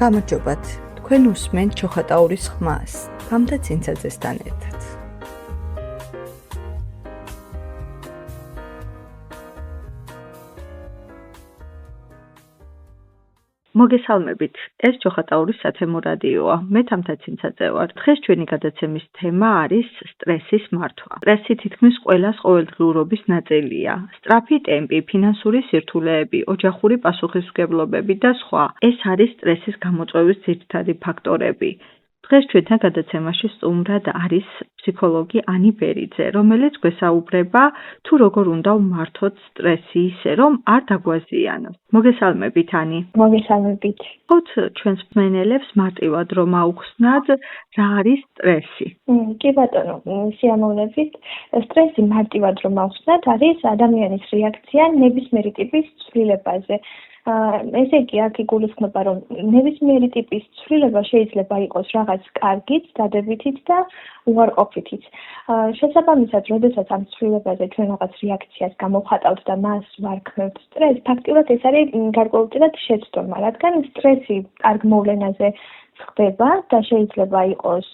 გამარჯობათ, თქვენ უსმენთ ჩოხატაურის ხმას, გამთა ცინცაძესთან ერთად. მოგესალმებით, ეს ჩოხატაურის სათემო რადიოა. მე თამთა ცინცაძე ვარ. დღეს ჩვენი გადაცემის თემა არის სტრესის მართვა. სტრესი თითქმის ყველას ყოველდღიურობის ნაწილია. სწრაფი ტემპი, ფინანსური სირთულეები, ოჯახური პასუხისმგებლობები და სხვა. ეს არის სტრესის გამოწვევის ძირითადი ფაქტორები. დღეს ჩვენთან გადაცემაში სტუმრად არის ფსიქოლოგი ანი ბერიძე, რომელიც გვესაუბრება თუ როგორ უნდა ვმართოთ სტრესი ისე, რომ არ დაგვაზიანოს. მოგესალმებით, ანი. მოგესალმებით. ხოთ ჩვენს მსმენელებს მარტივად რომ აუხსნათ, რა არის სტრესი? კი ბატონო, სიამოვნებით. სტრესი მარტივად რომ აუხსნათ, არის ადამიანის რეაქცია ნებისმიერი ტიპის ცვლილებაზე. ესე იგი, აქ იგულისხმება, რომ ნებისმიერი ტიპის ცვლილება შეიძლება იყოს რაღაც კარგით, დადებითით და უარყოფითით. შესაბამისად, როდესაც ამ ცვლილებაზე ჩვენ რაღაც რეაქციას გამოვხატავთ და მას ვარქმევთ სტრესს, ფაქტიურად ეს არის გარკვეულწილად შეცდომა, რადგან სტრესი კარგ მოვლენაზე ხდება და შეიძლება იყოს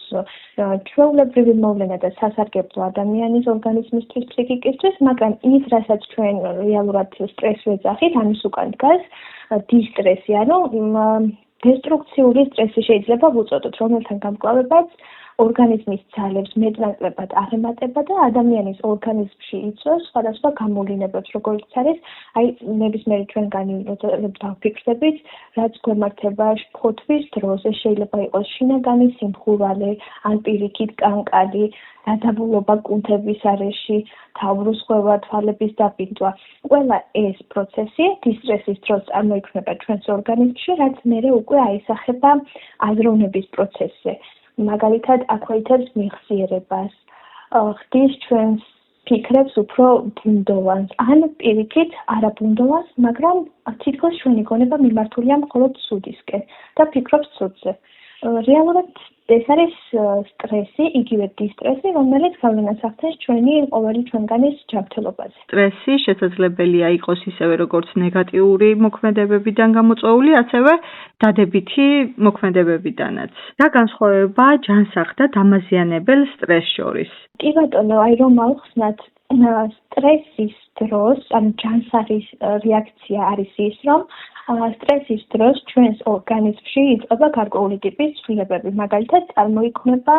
ჩვეულებრივი მოვლენა და სასარგებლო ადამიანის ორგანიზმისთვის, ფსიქიკისთვის, მაგრამ ის, რასაც ჩვენ რეალურად სტრესს ვეძახით, ამის უკან დგას დისტრესი, ანუ დესტრუქციული სტრესი შეიძლება ვუწოდოთ, რომელთან გამკლავებაც ორგანიზმის ძალებს მეტნაკლებად აღემატება და ადამიანის ორგანიზმში იწვევს სხვადასხვა გამოვლინებებს, როგორც არის, ნებისმიერი ჩვენგანი დავფიქრდებით, რაც გვემართება ფოთვის დროს, ეს შეიძლება იყოს შინაგანი სიმხურვალე, ან პირიქით კანკალი, დადაბულობა კუნთების არეში, თავბრუსხვევა, თვალების დაბინძვა. ყველა ეს პროცესი დისტრესის დროს წარმოიქმნება ჩვენს ორგანიზმში, რაც მერე უკვე აისახება აზროვნების პროცესზე. მაგალითად, აქვეითებს მიხსიერებას, ხდის ჩვენს ფიქრებს უფრო ბუნდოვანს, ან პირიქით არაბუნდოვანს, მაგრამ თითქოს ჩვენი გონება მიმართულია მხოლოდ ცუდისკენ და ფიქრობს ცუდზე. რეალურად ეს არის სტრესი, იგივე დისტრესი, რომელიც გავლენას ახდენს ჩვენი ყოველი ჩვენგანის ჯანმრთელობაზე. სტრესი შესაძლებელია იყოს ისევე როგორც ნეგატიური მოქმედებებიდან გამოწვეული, ასევე დადებითი მოქმედებებიდანაც. რა განსხვავება ჯანსაღ და დამაზიანებელ სტრესს შორის? კი ბატონო, რომ ავხსნათ სტრესის დროს, ანუ ჯანსაღის რეაქცია არის ის, რომ სტრესის დროს ჩვენს ორგანიზმში იწყება გარკვეული ტიპის ცვლილებები. მაგალითად, წარმოიქმნება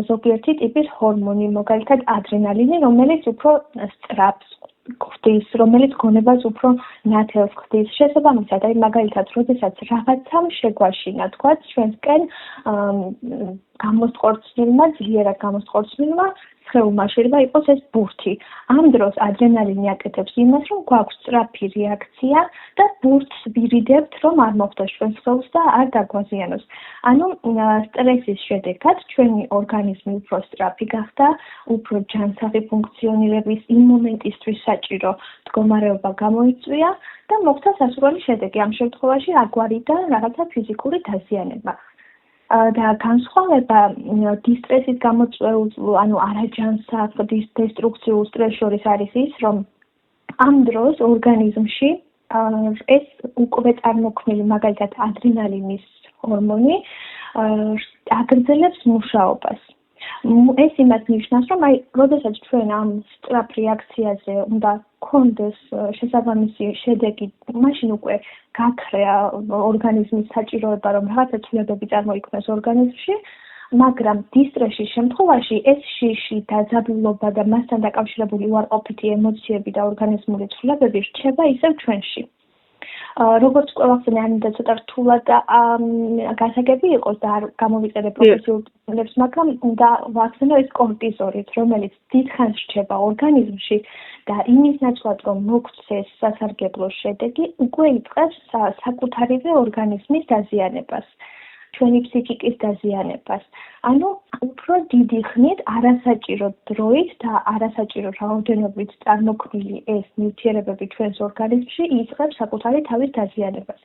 ზოგიერთი ტიპის ჰორმონი, მაგალითად ადრენალინი, რომელიც უფრო სწრაფს ხდის, რომელიც გონებას უფრო ნათელს ხდის. შესაბამისად, მაგალითად, როდესაც რაღაცამ შეგვაშინა, თქვა ჩვენსკენ გამოსწყორცნილმა, ძლიერად გამოსწყორცნილმა სხეულმა შეიძლება იყოს ეს ბურთი. ამ დროს ადრენალინი აკეთებს იმას, რომ გვაქვს სწრაფი რეაქცია და ბურთს ვირიდებთ, რომ არ მოხდეს ჩვენ სხეულს და არ დაგვაზიანოს. ანუ სტრესის შედეგად ჩვენი ორგანიზმი უფრო სწრაფი გახდა, უფრო ჯანსაღი ფუნქციონირების იმ მომენტისთვის საჭირო მდგომარეობა გამოიწვია და მოხდა სასურველი შედეგი. ამ შემთხვევაში აგვარიდა რაღაცა ფიზიკური დაზიანება. და განსხვავება დისტრესის გამოწვეულ, ანუ არაჯანსაღ დესტრუქციულ სტრესს შორის არის ის, რომ ამ დროს ორგანიზმში ეს უკვე წარმოქმნილი, მაგალითად ადრენალინის ჰორმონი აგრძელებს მუშაობას. ეს იმას ნიშნავს, რომ როდესაც ჩვენ ამ სწრაფ რეაქციაზე უნდა გქონდეს შესაბამისი შედეგი, მაშინ უკვე გაქრეა ორგანიზმის საჭიროება, რომ რაღაცა ცვლილებები წარმოიქმნას ორგანიზმში, მაგრამ დისტრესის შემთხვევაში ეს შიში, დაძაბულობა და მასთან დაკავშირებული უარყოფითი ემოციები და ორგანიზმული ცვლილებები რჩება ისევ ჩვენში. როგორც ყველაფერი ანდა ცოტა რთულად გასაგები იყოს და არ გამოვიწერე პროფესიულ ცვლილებს, მაგრამ უნდა ვახსენო ეს კორტიზოლიც, რომელიც დიდხანს რჩება ორგანიზმში და იმის ნაცვლად, რომ მოგვცეს სასარგებლო შედეგი, უკვე იწყებს საკუთარივე ორგანიზმის დაზიანებას, ჩვენი ფსიქიკის დაზიანებას. ანუ უფრო დიდი ხნით არასაჭირო დროით და არასაჭირო რაოდენობით წარმოქმნილი ეს ნივთიერებები ჩვენს ორგანიზმში იწყებს საკუთარი თავის დაზიანებას.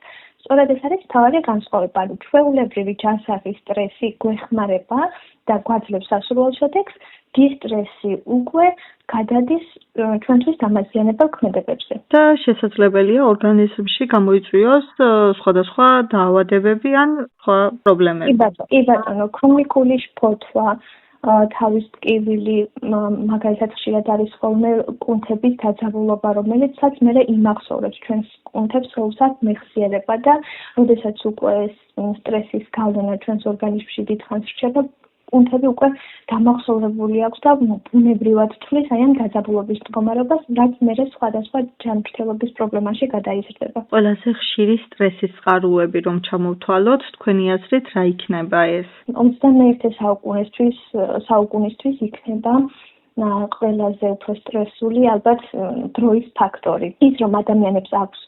სწორედ ეს არის მთავარი განსხვავება. ჩვეულებრივი ჯანსაღი სტრესი გვეხმარება და გვაძლევს სასურველ შედეგს, დისტრესი უკვე გადადის ჩვენთვის დამაზიანებელ ქმედებებზე. და შესაძლებელია ორგანიზმში გამოიწვიოს სხვადასხვა დაავადებები ან სხვა პრობლემები. კი ბატონო, ქრონიკული შფოთვა, თავის ტკივილი, მაგალითად ხშირად არის ხოლმე კუნთების დაძაბულობა, რომელიცაც მერე იმახსოვრებს ჩვენს კუნთებს, სულსაც მეხსიერება და როდესაც უკვე სტრესის გავლენა ჩვენს ორგანიზმში დიდხანს რჩება, კუნთები უკვე დამახსოვრებული აქვს და ბუნებრივად თვლის აი ამ დაძაბულობის მდგომარეობას, რაც მერე სხვადასხვა ჯანმრთელობის პრობლემაში გადაიზრდება. ყველაზე ხშირი სტრესის წყაროები რომ ჩამოვთვალოთ, თქვენი აზრით რა იქნება ეს? 21 საუკუნისთვის იქნება ყველაზე უფრო სტრესული ალბათ დროის ფაქტორი. ის რომ ადამიანებს აქვს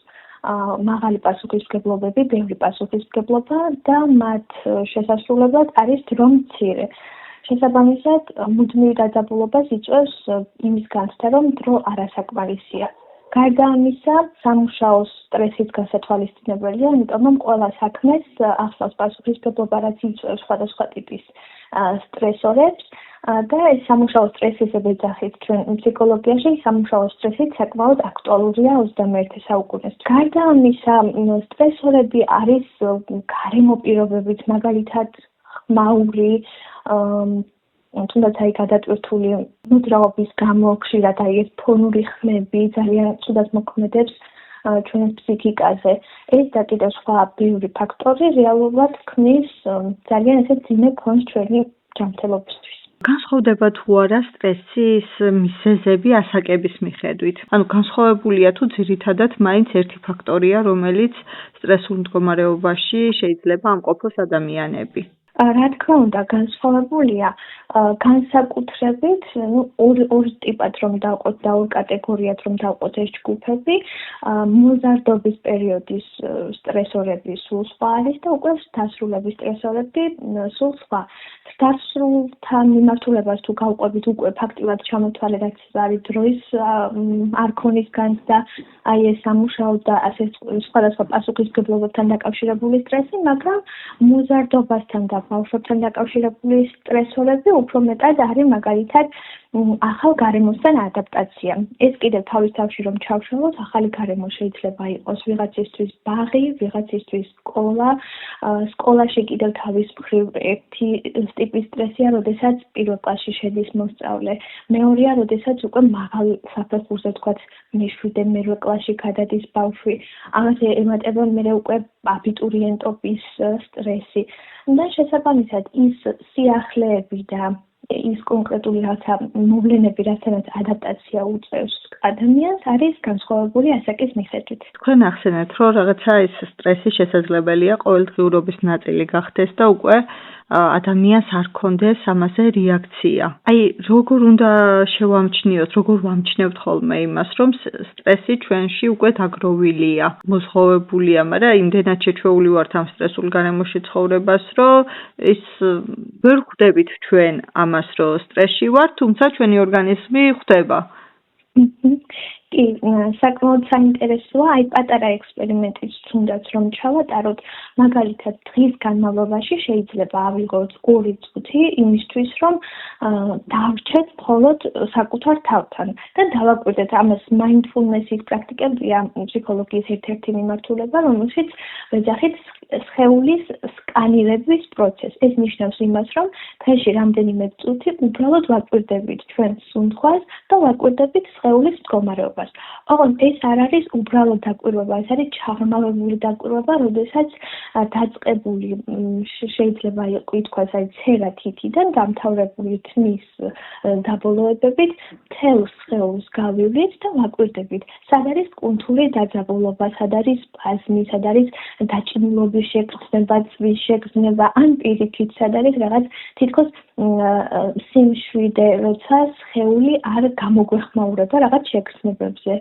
მაღალი პასუხისმგებლობები, ბევრი პასუხისმგებლობა და მათ შესასრულებლად არის დრო მცირე. შესაბამისად, მუდმივ დაძაბულობას იწვევს იმის განცდა, რომ დრო არასაკმარისია. გარდა ამისა, სამუშაო სტრესის გასათვალისწინებელია, იმიტომ რომ ყველა საქმეს ახსნავს პასუხისმგებლობა, რაც იწვევს სხვადასხვა ტიპის სტრესორებს და ეს სამუშაო სტრესის ეძახით ჩვენ ფსიქოლოგიაში სამუშაო სტრესიც საკმაოდ აქტუალურია 21 საუკუნეს. გარდა ამისა, სტრესორები არის გარემო პირობებით, მაგალითად ხმაური, თუნდაც აი გადატვირთული მოძრაობის გამო ხშირად აი ეს ფონური ხმები ძალიან ცუდად მოქმედებს ჩვენს ფსიქიკაზე. ეს და კიდევ სხვა ბევრი ფაქტორი რეალურად ქმნის ძალიან ესე ძიმე ფონს ჩვენი ჯანმრთელობისთვის. განსხვავდება თუ არა სტრესის მიზეზები ასაკების მიხედვით? ანუ განსხვავებულია თუ ძირითადად მაინც ერთი ფაქტორია, რომელიც სტრესულ მდგომარეობაში შეიძლება ამყოფოს ადამიანები? რა თქმა უნდა, განსხვავებულია. განსაკუთრებით, ორ ტიპად რომ დავყოთ და ორ კატეგორიად რომ დავყოთ ეს ჯგუფები, მოზარდობის პერიოდის სტრესორები სულ სხვა არის და უკვე დასრულების სტრესორები სულ სხვა. დასრულთან მიმართულებას თუ გავყვებით უკვე ფაქტიურად ჩამოთვალე, რაც არის დროის არქონის განცდა, აი ეს სამუშაო და ასე სხვადასხვა პასუხისმგებლობებთან დაკავშირებული სტრესი, მაგრამ მოზარდობასთან და ბავშვებთან დაკავშირებული სტრესორები უფრო მეტად არის მაგალითად ახალ გარემოსთან ადაპტაცია. ეს კიდევ თავის თავში რომ ჩავშალოთ, ახალი გარემო შეიძლება იყოს ვიღაცისთვის ბაღი, ვიღაცისთვის სკოლა. სკოლაში კიდევ თავის მხრივ ერთი ტიპის სტრესია, როდესაც პირველ კლასში შედის მოსწავლე. მეორეა, როდესაც უკვე მაღალ საფეხურზე თქვათ მეშვიდე, მერვე კლასში გადადის ბავშვი. ამაზე ემატება მერე უკვე აბიტურიენტობის სტრესი. და შესაბამისად ის სიახლეები და ის კონკრეტული რაცა მოვლენები, რასაც ადაპტაცია უწევს ადამიანს, არის განსხვავებული ასაკის მიხედვით. თქვენ ახსენეთ, რომ რაღაცა ეს სტრესი შესაძლებელია ყოველდღიურობის ნაწილი გახდეს და უკვე ადამიანს არ ქონდეს ამაზე რეაქცია. აი, როგორ უნდა შევამჩნიოთ, როგორ ვამჩნევთ ხოლმე იმას, რომ სტრესი ჩვენში უკვე დაგროვილია, მოზღოვებულია, მაგრამ იმდენად შეჩვეული ვართ ამ სტრესულ გარემოში ცხოვრებას, რომ ის ვერ ხვდებით ჩვენ ამას, რომ სტრესში ვართ, თუმცა ჩვენი ორგანიზმი ხვდება. კი, საკმაოდ საინტერესოა, აი პატარა ექსპერიმენტიც თუნდაც რომ ჩავატაროთ, მაგალითად დღის განმავლობაში შეიძლება ავიღოთ 2 წუთი იმისთვის, რომ დავრჩეთ მხოლოდ საკუთარ თავთან და დავაკვირდეთ ამას mindfulness-ის პრაქტიკებია ფსიქოლოგიის ერთ-ერთი მიმართულება, რომელშიც ვეძახით სხეულის სკანირების პროცესს. ეს ნიშნავს იმას, რომ დღეში რამდენიმე წუთი უბრალოდ ვაკვირდებით ჩვენს სუნთხვას და ვაკვირდებით სხეულის მდგომარეობას. ოღონდ ეს არ არის უბრალოდ დაკვირვება, ეს არის ჩაღრმავებული დაკვირვება, როდესაც დაწყებული შეიძლება ითქვას აი ცერა თითიდან დამთავრებული თმის დაბოლოებებით თელს სხეულს გავივლით და ვაკვირდებით. სად არის კუნთური დაძაბულობა, სად არის სპაზმი, სად არის დაჭიმულობის შეგრძნება, წვის შეგრძნება, ან პირიქით, სად არის რაღაც თითქოს სიმშვიდე, როცა სხეული არ გამოგვეხმაურება რაღაც შეგრძნებებზე.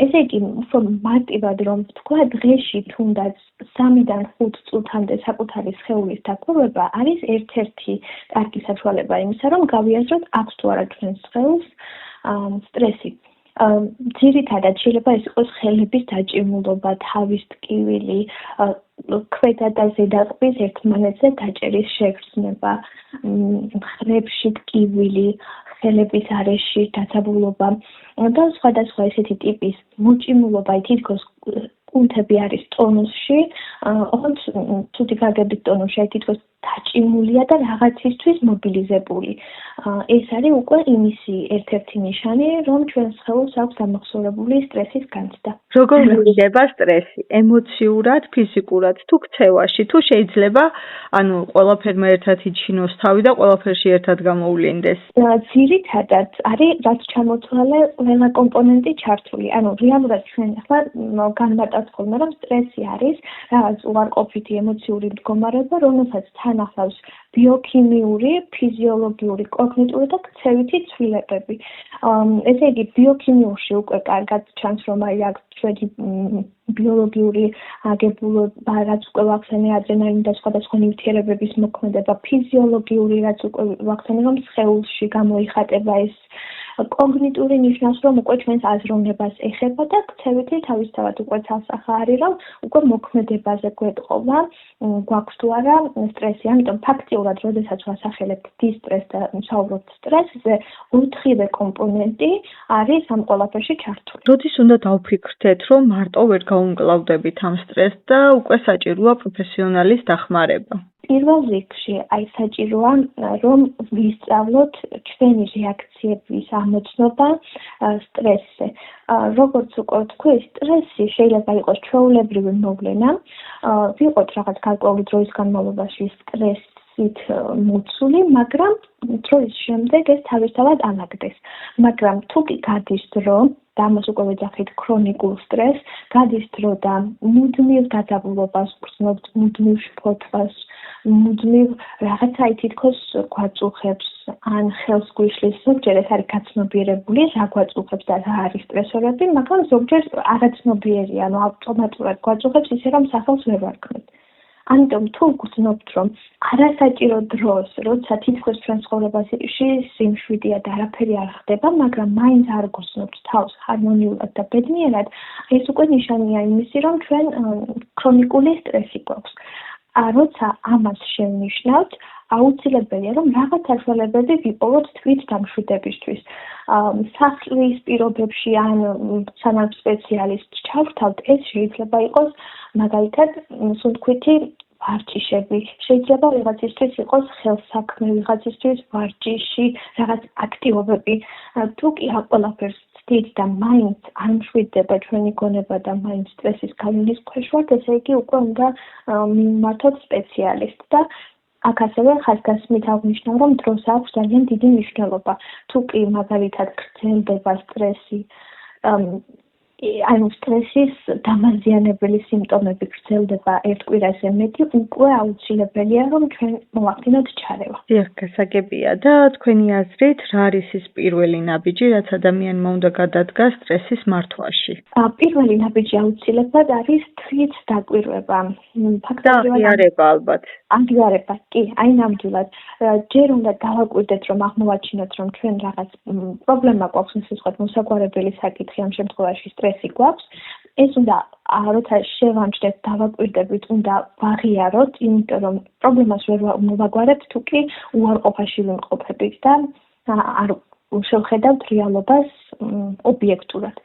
ესე იგი, უფრო მარტივად რომ ვთქვა, დღეში თუნდაც 3-დან 5 წუთამდე საკუთარი სხეულის დაკვირვება არის ერთ-ერთი კარგი საშუალება იმისა, რომ გავიაზროთ აქვს თუ არა ჩვენს სხეულს სტრესი. ძირითადად შეიძლება ეს იყოს ხელების დაჭიმულობა, თავის ტკივილი, ქვედა და ზედა ყბის ერთმანეთზე დაჭერის შეგრძნება, მხრებში ტკივილი, ხელების არეში დაწაბულობა და სხვადასხვა ესეთი ტიპის მოჭიმულობა, თითქოს კუნთები არის ტონუსში, ოღონდ ცუდი გაგებით ტონუსში, თითქოს დაჭიმულია და რაღაცისთვის მობილიზებული. ეს არის უკვე იმისი ერთ-ერთი ნიშანი, რომ ჩვენ სხეულს აქვს დამახსოვრებული სტრესის განცდა. როგორ მივიდება სტრესი? ემოციურად, ფიზიკურად თუ ქცევაში? თუ შეიძლება, ყველაფერმა ერთად იჩინოს თავი და ყველაფერში ერთად გამოვლინდეს? ძირითადად არის რაც ჩამოთვალე ყველა კომპონენტი ჩართული. რეალურად ჩვენ ახლა განმარტავთ ხოლმე, რომ სტრესი არის რაღაც უარყოფითი ემოციური მდგომარეობა, რომელსაც თან ახლავს ბიოქიმიური, ფიზიოლოგიური, კოგნიტიური და ქცევითი ცვლილებები. ესე იგი, ბიოქიმიურში უკვე კარგად ჩანს, რომ აქ ჩვენი ბიოლოგიური აგებულება, რაც უკვე ვახსენე, ადრენალინი და სხვადასხვა ნივთიერებების მოქმედება, ფიზიოლოგიური, რაც უკვე ვახსენე, რომ სხეულში გამოიხატება ეს კოგნიტური ნიშნავს, რომ უკვე ჩვენს აზროვნებას ეხება და ქცევითი თავისთავად უკვე ცალსახა არის, რომ უკვე მოქმედებაზე გვეტყობა, გვაქვს თუ არა სტრესი. ამიტომ ფაქტიურად, როდესაც ვასახელებთ დისტრესს და ვსაუბრობთ სტრესზე, 4-ვე კომპონენტი არის ამ ყველაფერში ჩართული. როდის უნდა დავფიქრდეთ, რომ მარტო ვერ გავუმკლავდებით ამ სტრესს და უკვე საჭიროა პროფესიონალის დახმარება? პირველ რიგში საჭიროა, რომ ვისწავლოთ ჩვენი რეაქციების ამოცნობა სტრესზე. როგორც უკვე ვთქვი, სტრესი შეიძლება იყოს ჩვეულებრივი მოვლენა, ვიყოთ რაღაც გარკვეული დროის განმავლობაში სტრესით მოცული, მაგრამ დროის შემდეგ ეს თავისთავად ანაგდეს. მაგრამ თუ კი გადის დრო, და ამას უკვე ვეძახით ქრონიკულ სტრესს, გადის დრო და მუდმივ დაძაბულობას გრძნობთ, მუდმივ შფოთვას, მუდმივ რაღაცა თითქოს გვაწუხებს, ან ხელს გვიშლის, ზოგჯერ ეს არის გაცნობიერებული, რა გვაწუხებს და რა არის სტრესორები, მაგრამ ზოგჯერ არაცნობიერია, ავტომატურად გვაწუხებს ისე, რომ სახელს ვერ ვარქმევთ. ამიტომ თუ გრძნობთ, რომ არასაჭირო დროს, როცა თითქოს ჩვენ ცხოვრებაში სიმშვიდეა და არაფერი არ ხდება, მაგრამ მაინც არ გრძნობთ თავს ჰარმონიულად და ბედნიერად, ეს უკვე ნიშანია იმისი, რომ ჩვენ ქრონიკული სტრესი გვაქვს. როცა ამას შევნიშნავთ, აუცილებელია, რომ რაღაც საშუალებები ვიპოვოთ თვით დამშვიდებისთვის. სახლის პირობებში ან სანამ სპეციალისტს ჩავრთავთ, ეს შეიძლება იყოს მაგალითად სუნთქვითი ვარჯიშები. შეიძლება ვიღაცისთვის იყოს ხელსაქმე, ვიღაცისთვის ვარჯიში, რაღაც აქტივობები. თუ კი ამ ყველაფერს ვცდით და მაინც არ მშვიდდება ჩვენი გონება და მაინც სტრესის გავლენის ქვეშ ვართ, ესე იგი უკვე უნდა მივმართოთ სპეციალისტს და აქ ასევე ხაზგასმით აღნიშნავ, რომ დროს აქვს ძალიან დიდი მნიშვნელობა. თუ კი მაგალითად გრძელდება სტრესი, სტრესის დამაზიანებელი სიმპტომები გრძელდება ერთ კვირაზე მეტი, უკვე აუცილებელია, რომ ჩვენ მოვახდინოთ ჩარევა. დიახ, გასაგებია და თქვენი აზრით, რა არის ის პირველი ნაბიჯი, რაც ადამიანმა უნდა გადადგას სტრესის მართვაში? პირველი ნაბიჯი აუცილებლად არის თვით დაკვირვება. აღიარება ალბათ. აღიარება, კი, ნამდვილად. ჯერ უნდა დავაკვირდეთ, რომ აღმოვაჩინოთ, რომ ჩვენ რაღაც პრობლემა გვაქვს, ისე ვთქვათ, მოსაგვარებელი საკითხი ამ შემთხვევაში სტრესი გვაქვს. ეს უნდა როცა შევამჯდეთ, დავაკვირდებით, უნდა ვაღიაროთ, იმიტომ რომ პრობლემას ვერ მოვაგვარებთ, თუ კი უარყოფაში ვიმყოფებით და არ შევხედავთ რეალობას ობიექტურად.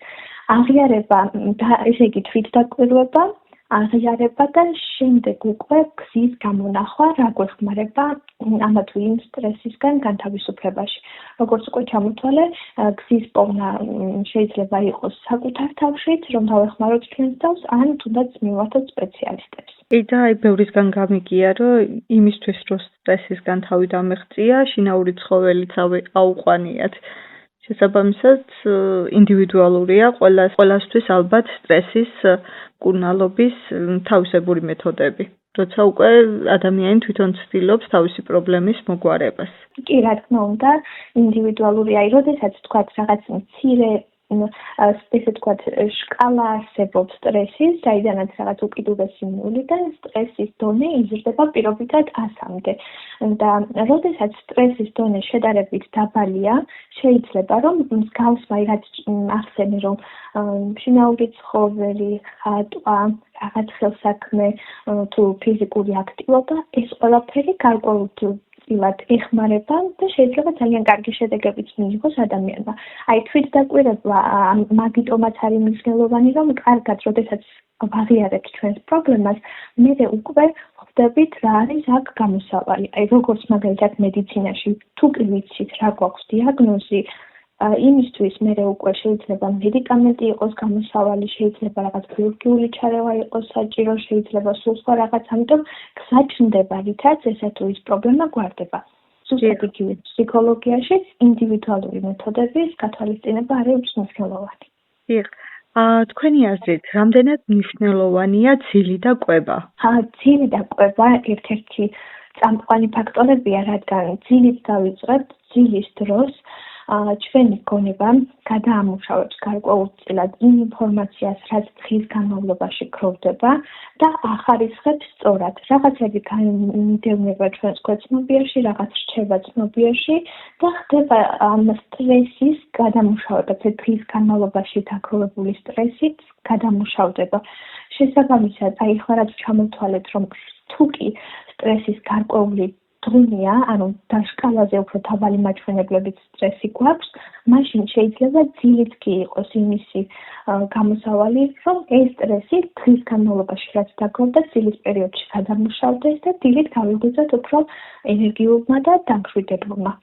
აღიარება და ესე იგი თვით დაკვირვება, აღიარება და შემდეგ უკვე გზის გამონახვა, რა გვეხმარება ამა თუ იმ სტრესისგან განთავისუფლებაში. როგორც უკვე ჩამოთვალე, გზის პოვნა შეიძლება იყოს საკუთარ თავშიც, რომ დავეხმაროთ ჩვენს თავს, ან თუნდაც მივმართოთ სპეციალისტებს. და ბევრისგან გამიგია, რომ იმისთვის, რომ სტრესისგან თავი დამეღწია, შინაური ცხოველიც აუყვანიათ. შესაბამისად, ინდივიდუალურია ყველასთვის ალბათ სტრესის მკურნალობის თავისებური მეთოდები. როცა უკვე ადამიანი თვითონ ცდილობს თავისი პრობლემის მოგვარებას. კი, რა თქმა უნდა, ინდივიდუალურია, როდესაც თქვათ რაღაც მცირე ესე ვთქვათ, შკალა არსებობს სტრესის, საიდანაც რაღაც უკიდურესი ნულიდან სტრესის დონე იზრდება პირობითად 100-მდე. და როდესაც სტრესის დონე შედარებით დაბალია, შეიძლება რომ მსგავსმა რაც ახსენე რომ შინაური ცხოველი, ხატვა, რაღაც ხელსაქმე თუ ფიზიკური აქტივობა, ეს ყველაფერი გარკვეულწილად ეხმარება და შეიძლება ძალიან კარგი შედეგებიც მიიღოს ადამიანმა. აი თვითდაკვირვება მაგიტომაც არის მნიშვნელოვანი, რომ კარგად, როდესაც ვაღიარებთ ჩვენს პრობლემას, მერე უკვე ხვდებით რა არის აქ გამოსავალი. აი როგორც მაგალითად მედიცინაში, თუ კი ვიცით რა გვაქვს დიაგნოზი, იმისთვის მერე უკვე შეიძლება მედიკამენტი იყოს გამოსავალი, შეიძლება რაღაც ქირურგიული ჩარევა იყოს საჭირო, შეიძლება სულ სხვა რაღაც, ამიტომ გზა ჩნდება, რითაც ესა თუ ის პრობლემა გვარდება. ზუსტად იგივე ფსიქოლოგიაში ინდივიდუალური მეთოდების გათვალისწინება არის მნიშვნელოვანი. თქვენი აზრით, რამდენად მნიშვნელოვანია ძილი და კვება? ძილი და კვება ერთ-ერთი წამყვანი ფაქტორებია, რადგან ძილით დავიწყებთ, ძილის დროს ჩვენი გონება გადაამუშავებს გარკვეულწილად იმ ინფორმაციას, რაც დღის განმავლობაში გროვდება და ახარისხებს სწორად. რაღაცები განმდევნება ჩვენს ქვეცნობიერში, რაღაც რჩება ცნობიერში და ხდება ამ სტრესის გადამუშავება, დღის განმავლობაში დაგროვებული სტრესის გადამუშავდება. შესაბამისად, აი ახლა რაც ჩამოვთვალეთ, რომ თუ კი სტრესის გარკვეული დროია, ანუ დაშკალაზე უფრო დაბალი მაჩვენებლებით სტრესი გვაქვს, მაშინ შეიძლება ძილით კი იყოს იმისი გამოსავალი, რომ ეს სტრესი დღის განმავლობაში რაც დაგროვდა, ძილის პერიოდში გადამუშავდეს და დილით გავიღვიძოთ უფრო ენერგიულმა და დამშვიდებლმა.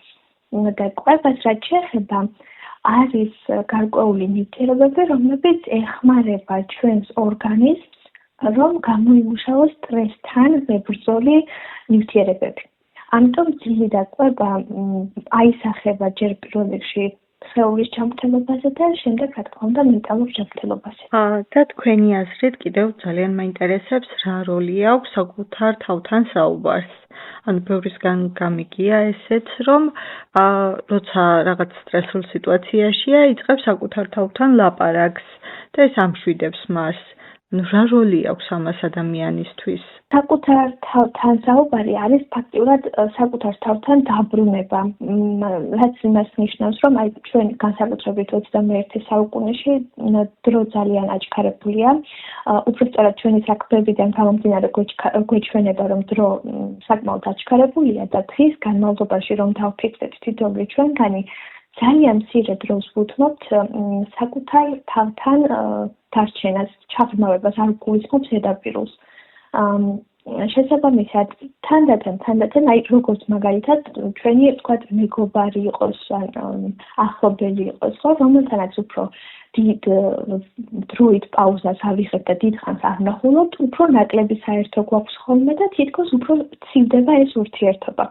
და კვებას რაც შეეხება, არის გარკვეული ნივთიერებები, რომლებიც ეხმარება ჩვენს ორგანიზმს, რომ გამოიმუშავოს სტრესთან მებრძოლი ნივთიერებები. ამიტომ ძილი და კვება აისახება ჯერ პირველ რიგში სხეულის ჯანმრთელობაზე და შემდეგ რა თქმა უნდა მენტალურ ჯანმრთელობაზე. და თქვენი აზრით კიდევ ძალიან მაინტერესებს რა როლი აქვს საკუთარ თავთან საუბარს. ანუ ბევრისგან გამიგია ესეც, რომ როცა რაღაც სტრესულ სიტუაციაშია, იწყებს საკუთარ თავთან ლაპარაკს და ეს ამშვიდებს მას. რა როლი აქვს ამას ადამიანისთვის? საკუთარ თავთან საუბარი არის ფაქტიურად საკუთარ თავთან დაბრუნება. რაც იმას ნიშნავს, რომ აი ჩვენ განსაკუთრებით 21 საუკუნეში დრო ძალიან აჩქარებულია. უფრო სწორად ჩვენი საქმეებიდან გამომდინარე გვეჩვენება, რომ დრო საკმაოდ აჩქარებულია და დღის განმავლობაში რომ დავფიქრდეთ თითოეული ჩვენგანი ძალიან მცირე დროს ვუთმობთ საკუთარ თავთან დარჩენას, ჩაღრმავებას, არ გულისხმობს ზედაპირულს. შესაბამისად, თანდათან, აი როგორც მაგალითად ჩვენი ვთქვათ მეგობარი იყოს, ახლობელი იყოს, ხო, რომელთანაც უფრო დიდ დროით პაუზას ავიღებთ და დიდხანს არ ვნახულობთ, უფრო ნაკლები საერთო გვაქვს ხოლმე და თითქოს უფრო ცივდება ეს ურთიერთობა.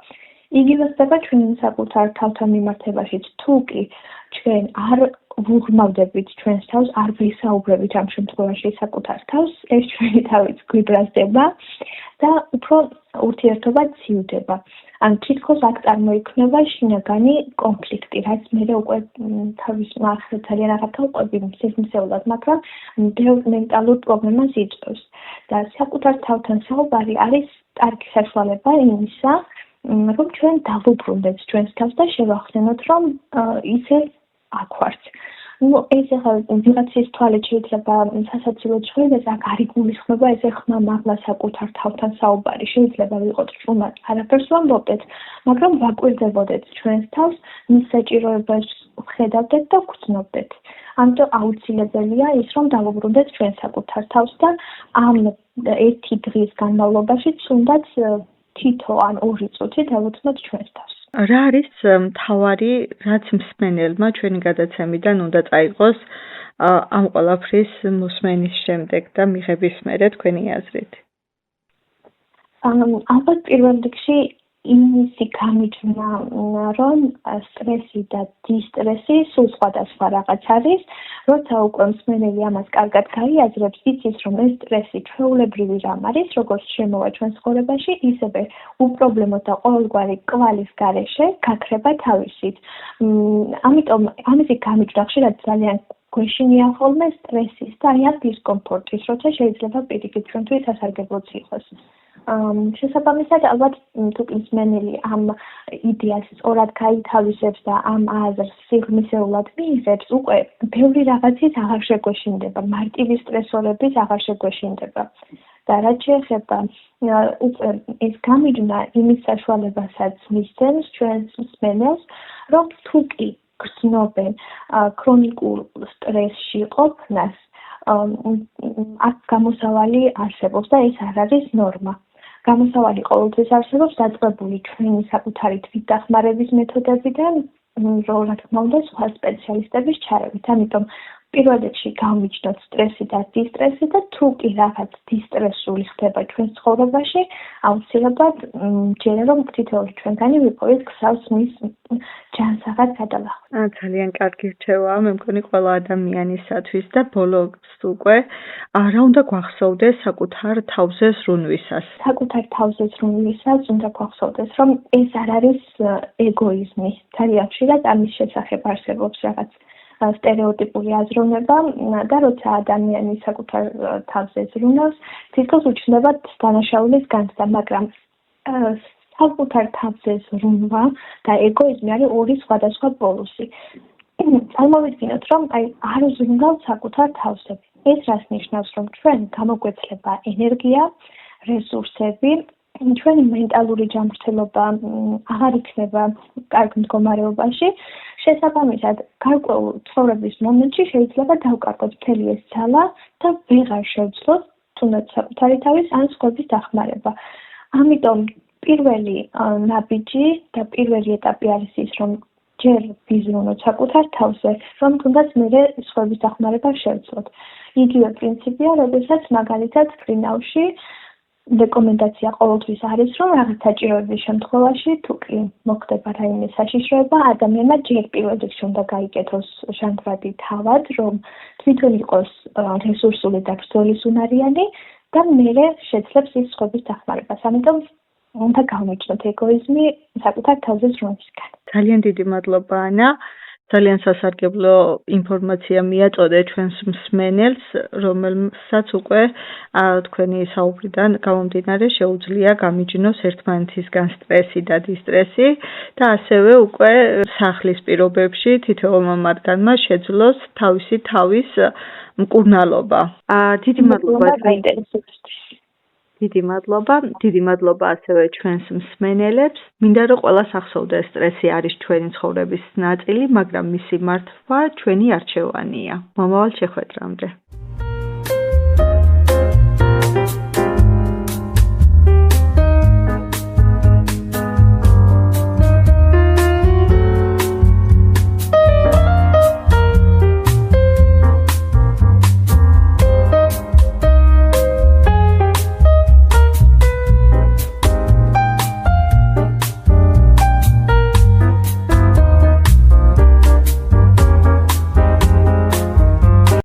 იგივე ხდება ჩვენ საკუთარ თავთან მიმართებაშიც, თუ კი ჩვენ არ ვუღრმავდებით ჩვენს თავს, არ ვისაუბრებით ამ შემთხვევაში საკუთარ თავს, ეს ჩვენი თავიც გვიბრაზდება და უფრო ურთიერთობა ცივდება. ან თითქოს აქ წარმოიქმნება შინაგანი კონფლიქტი, რაც მერე უკვე თავის მახსოვს ძალიან აღარ სისმსეულად, მაგრამ ბევრ მენტალურ პრობლემას იწვევს. და საკუთარ თავთან საუბარი არის კარგი საშუალება იმისა, რომ ჩვენ დავუბრუნდეთ ჩვენს თავს და შევახსენოთ, რომ ისე აქ ვართ. ეს ახლა ვიღაცის თვალით შეიძლება სასაცილო ჟღერდეს, აქ არ იგულისხმება ესე ხმამაღლა საკუთარ თავთან საუბარი. შეიძლება ვიყოთ ჭუმად, არაფერს ვამბობდეთ, მაგრამ ვაკვირდებოდეთ ჩვენს თავს, მის საჭიროებას ვხედავდეთ და ვგრძნობდეთ. ამიტომ აუცილებელია ის, რომ დავუბრუნდეთ ჩვენ საკუთარ თავს და ამ ერთი დღის განმავლობაში თუნდაც თითო ან 2 წუთი დავუთმოთ ჩვენს თავს. რა არის მთავარი, რაც მსმენელმა ჩვენი გადაცემიდან უნდა წაიღოს ამ ყველაფრის მოსმენის შემდეგ და მიღების მერე თქვენი აზრით? ალბათ პირველ რიგში იმისი გამიჯვნა, რომ სტრესი და დისტრესი სულ სხვადასხვა რაღაც არის, როცა უკვე მსმენელი ამას კარგად გაიაზრებს, იცის, რომ ეს სტრესი ჩვეულებრივი რამ არის, როგორც შემოვა ჩვენს ცხოვრებაში, ისევე უპრობლემო და ყოველგვარი კვალის გარეშე გაქრება თავისით. ამიტომ ამისი გამიჯვნა ხშირად ძალიან გვეშინია ხოლმე სტრესის და აი ამ დისკომფორტის, როცა შეიძლება პირიქით ჩვენთვის სასარგებლოც იყოს. შესაბამისად, ალბათ თუ მსმენელი ამ იდეას სწორად გაითავისებს და ამ აზრს სიღრმისეულად მიიღებს, უკვე ბევრი რაღაცის აღარ შეგვეშინდება, მარტივი სტრესორების აღარ შეგვეშინდება. და რაც შეეხება ეს გამიჯვნა იმის საშუალებასაც მისცემს ჩვენს მსმენელს, რომ თუ კი გრძნობენ ქრონიკულ სტრესში ყოფნას, აქ გამოსავალი არსებობს და ეს არ არის ნორმა. გამოსავალი ყოველთვის არსებობს დაწყებული ჩვენი საკუთარი თვითდახმარების მეთოდებიდან, რა თქმა უნდა, სხვა სპეციალისტების ჩარევით. ამიტომ პირველ რიგში გავმიჯნოთ სტრესი და დისტრესი და თუ კი რაღაც დისტრესული ხდება ჩვენს ცხოვრებაში, აუცილებლად ჯერა რომ თითოეული ჩვენგანი ვიპოვეთ გზავს მის ჯანსაღად გადალახვას. ძალიან კარგი რჩევაა, მე მგონი ყველა ადამიანისათვის და ბოლოს უკვე რა უნდა გვახსოვდეს საკუთარ თავზე ზრუნვისას. საკუთარ თავზე ზრუნვისას უნდა გვახსოვდეს, რომ ეს არ არის ეგოიზმი. ძალიან ხშირად ამის შესახებ არსებობს რაღაც სტერეოტიპული აზროვნება და როცა ადამიანი საკუთარ თავზე ზრუნავს, თითქოს უჩნდება დანაშაულის განცდა, მაგრამ საკუთარ თავზე ზრუნვა და ეგოიზმი არის ორი სხვადასხვა პოლუსი. წარმოვიდგინოთ, რომ არ ზრუნავთ საკუთარ თავზე. ეს რას ნიშნავს, რომ ჩვენ გამოგვეცლება ენერგია, რესურსები, ჩვენი მენტალური ჯანმრთელობა აღარ იქნება კარგ მდგომარეობაში. შესაბამისად, გარკვეულ ცხოვრების მომენტში შეიძლება დავკარგოთ მთელი ეს ძალა და ვეღარ შევძლოთ თუნდაც საკუთარი თავის ან სხვების დახმარება. ამიტომ პირველი ნაბიჯი და პირველი ეტაპი არის ის, რომ ჯერ ვიზრუნოთ საკუთარ თავზე, რომ თუნდაც მერე სხვების დახმარება შევძლოთ. იგივე პრინციპია, როდესაც მაგალითად ფრინავში რეკომენდაცია ყოველთვის არის, რომ რაღაც საჭიროების შემთხვევაში თუ კი მოხდება რაიმე საშიშროება, ადამიანმა ჯერ პირველ რიგში უნდა გაიკეთოს ჟანგბადი თავად, რომ თვითონ იყოს რესურსული და ბრძოლისუნარიანი და მერე შეძლებს ის სხვების დახმარებას. ამიტომ უნდა გავმიჯნოთ ეგოიზმი საკუთარ თავზე ზრუნვისგან. ძალიან დიდი მადლობა ანა. ძალიან სასარგებლო ინფორმაცია მიაწოდე ჩვენს მსმენელს, რომელსაც უკვე თქვენი საუბრიდან გამომდინარე შეუძლია გამიჯნოს ერთმანეთისგან სტრესი და დისტრესი და ასევე უკვე სახლის პირობებში თითოეულმა მათგანმა შეძლოს თავისი თავის მკურნალობა. დიდი მადლობა ასევე ჩვენს მსმენელებს. მინდა რომ ყველას ახსოვდეს, სტრესი არის ჩვენი ცხოვრების ნაწილი, მაგრამ მისი მართვა ჩვენი არჩევანია. მომავალ შეხვედრამდე.